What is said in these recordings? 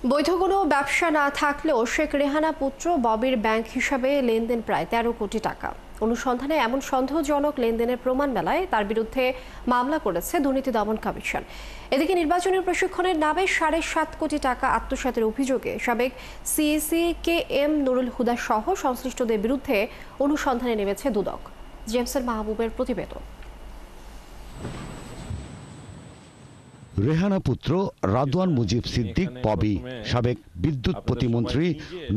বৈধ কোনো ব্যবসা না থাকলেও শেখ রেহানা পুত্র ববির ব্যাংক হিসাবে লেনদেন প্রায় ১৩ কোটি টাকা। অনুসন্ধানে এমন সন্দেহজনক লেনদেনের প্রমাণ মেলায় তার বিরুদ্ধে মামলা করেছে দুর্নীতি দমন কমিশন। এদিকে নির্বাচনী প্রশিক্ষণের নামে ৭.৫ কোটি টাকা আত্মসাতের অভিযোগে সাবেক সিইসি KM নুরুল হুদা সহ সংশ্লিষ্টদের বিরুদ্ধে অনুসন্ধানে নেমেছে দুদক। জেমসন মাহবুবের প্রতিবেদন। রেহানা পুত্র রাদওয়ান মুজিব সিদ্দিক ববি সাবেক বিদ্যুৎ প্রতিমন্ত্রী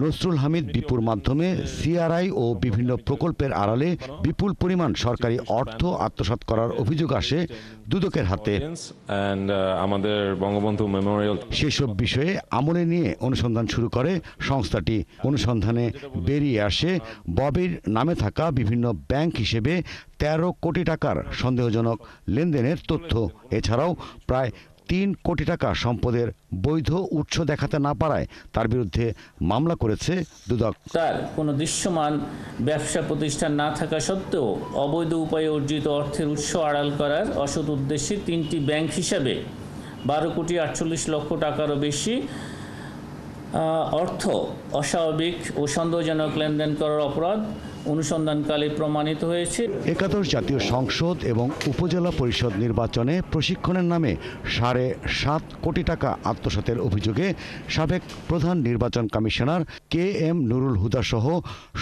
নসরুল হামিদ বিপুর মাধ্যমে সিআরআই ও বিভিন্ন প্রকল্পের আড়ালে বিপুল পরিমাণ সরকারি অর্থ আত্মসাৎ করার অভিযোগ আসে দুদকের হাতে। আমাদের বঙ্গবন্ধু মেমোরিয়াল সেসব বিষয়ে আমলে নিয়ে অনুসন্ধান শুরু করে সংস্থাটি। অনুসন্ধানে বেরিয়ে আসে ববির নামে থাকা বিভিন্ন ব্যাংক হিসেবে ১৩ কোটি টাকার সন্দেহজনক লেনদেনের তথ্য। এছাড়াও প্রায় ৩ কোটি টাকা সম্পদের বৈধ উৎস দেখাতে না পারায় তার বিরুদ্ধে মামলা করেছে দুদক। তার কোনো দৃশ্যমান ব্যবসা প্রতিষ্ঠান না থাকা সত্ত্বেও অবৈধ উপায়ে অর্জিত অর্থের উৎস আড়াল করার অসৎ উদ্দেশ্যে ৩টি ব্যাংক হিসাবে ১২,৪৮,০০,০০০ টাকারও বেশি অর্থ অস্বাভাবিক ও সন্দেহজনক লেনদেন করার অপরাধ অনুসন্ধানকালে প্রমাণিত হয়েছে। একাদশ জাতীয় সংসদ এবং উপজেলা পরিষদ নির্বাচনে প্রশিক্ষণের নামে ৭.৫ কোটি টাকা আত্মসাতের অভিযোগে সাবেক প্রধান নির্বাচন কমিশনার KM নুরুল হুদা সহ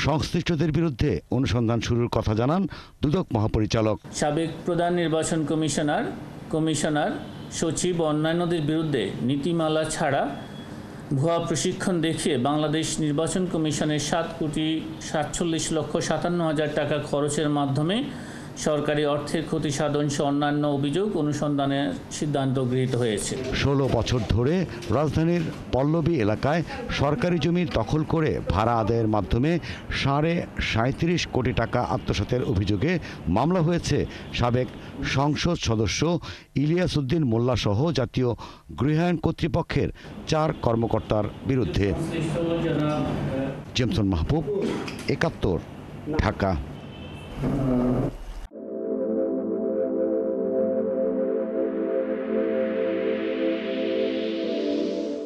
সংশ্লিষ্টদের বিরুদ্ধে অনুসন্ধান শুরুর কথা জানান দুদক মহাপরিচালক। সাবেক প্রধান নির্বাচন কমিশনার সচিব ও অন্যান্যদের বিরুদ্ধে নীতিমালা ছাড়া ভুয়া প্রশিক্ষণ দেখিয়ে বাংলাদেশ নির্বাচন কমিশনের ৭,৪৭,৫৭,০০০ টাকা খরচের মাধ্যমে সরকারি অর্থের ক্ষতি সাধন সহ অন্যান্য অভিযোগ অনুসন্ধানের সিদ্ধান্ত গৃহীত হয়েছে। ১৬ বছর ধরে রাজধানীর পল্লবী এলাকায় সরকারি জমি দখল করে ভাড়া আদায়ের মাধ্যমে ৩.৩৭ কোটি টাকা আত্মসাতের অভিযোগে মামলা হয়েছে সাবেক সংসদ সদস্য ইলিয়াস উদ্দিন মোল্লা সহ জাতীয় গৃহায়ণ কর্তৃপক্ষের ৪ কর্মকর্তার বিরুদ্ধে। জেমসন মাহবুব, ৭১, ঢাকা।